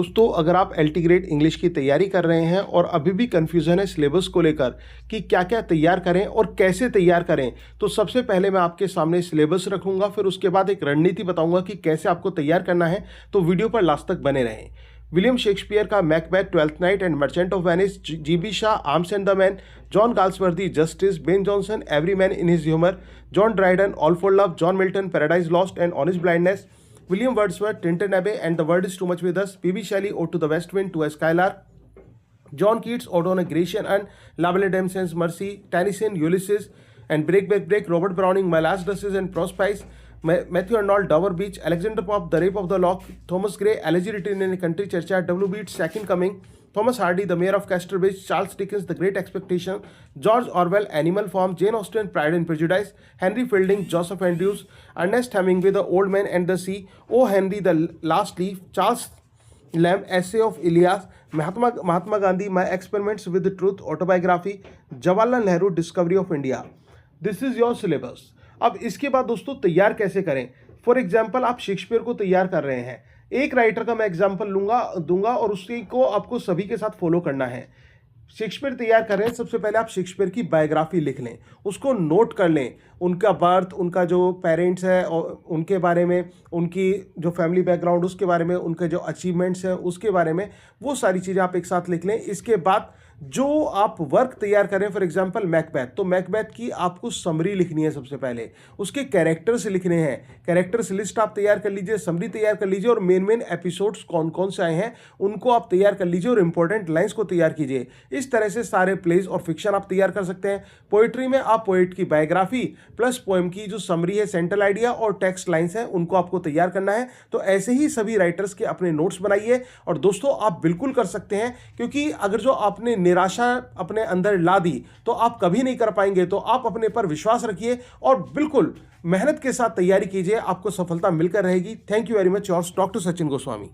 दोस्तों, अगर आप एलटी ग्रेड इंग्लिश की तैयारी कर रहे हैं और अभी भी कन्फ्यूज़न है सिलेबस को लेकर कि क्या-क्या तैयार करें और कैसे तैयार करें, तो सबसे पहले मैं आपके सामने सिलेबस रखूंगा, फिर उसके बाद एक रणनीति बताऊंगा कि कैसे आपको तैयार करना है, तो वीडियो पर लास्ट तक बने रहें। विलियम शेक्सपियर का Macbeth, twelfth night and merchant of Venice, GB Shah, arms and the man, John Galsworthy, justice, Ben Jonson, every man in his humour, John Dryden, all for love, John Milton, paradise lost and honest blindness, William Wordsworth, Tintin Abbey, and The World is Too Much with Us, P.B. Shelley, Ode to the West Wind, To a Skylark, John Keats, Ode on a Grecian Urn, La Belle Dame Sans Mercy, Tennyson, Ulysses, and Break, Robert Browning, My Last Duchess and Prospice, Matthew Arnold, Dover Beach, Alexander Pope, The Rape of the Lock, Thomas Gray, Elegy Written in a Country Church, W. Beats, Second Coming, Thomas Hardy, The Mayor of Casterbridge, Charles Dickens, The Great Expectation, George Orwell, Animal Farm, Jane Austen, Pride and Prejudice, Henry Fielding, Joseph Andrews, Ernest Hemingway, The Old Man and the Sea, O. Henry, The Last Leaf, Charles Lamb, Essay of Elias, Mahatma Gandhi, My Experiments with the Truth, Autobiography, Jawaharlal Nehru, Discovery of India. This is your syllabus. अब इसके बाद दोस्तों तैयार कैसे करें। For example, आप Shakespeare को तैयार कर रहे हैं, एक राइटर का मैं एग्जाम्पल दूंगा और उसी को आपको सभी के साथ फॉलो करना है। शेक्सपियर तैयार कर रहे हैं, सबसे पहले आप शेक्सपियर की बायोग्राफी लिख लें, उसको नोट कर लें, उनका बर्थ, उनका जो पेरेंट्स है और उनके बारे में, उनकी जो फैमिली बैकग्राउंड उसके बारे में, उनके जो अचीवमेंट्स हैं उसके बारे में, वो सारी चीज़ें आप एक साथ लिख लें। इसके बाद जो आप वर्क तैयार करें, फॉर एग्जांपल मैकबेथ, तो मैकबेथ की आपको समरी लिखनी है सबसे पहले, उसके कैरेक्टर्स लिखने हैं, कैरेक्टर्स लिस्ट आप तैयार कर लीजिए, समरी तैयार कर लीजिए और मेन एपिसोड्स कौन कौन से आए हैं उनको आप तैयार कर लीजिए और इंपॉर्टेंट लाइंस को तैयार कीजिए। इस तरह से सारे प्लेज और फिक्शन आप तैयार कर सकते हैं। पोइट्री में आप पोइट की बायोग्राफी प्लस पोएम की जो समरी है, सेंट्रल आइडिया और टेक्स्ट लाइंस हैं, उनको आपको तैयार करना है। तो ऐसे ही सभी राइटर्स के अपने नोट्स बनाइए और दोस्तों आप बिल्कुल कर सकते हैं, क्योंकि अगर जो आपने निराशा अपने अंदर ला दी तो आप कभी नहीं कर पाएंगे। तो आप अपने पर विश्वास रखिए और बिल्कुल मेहनत के साथ तैयारी कीजिए, आपको सफलता मिलकर रहेगी। Thank you very much, yours doctor Sachin Goswami.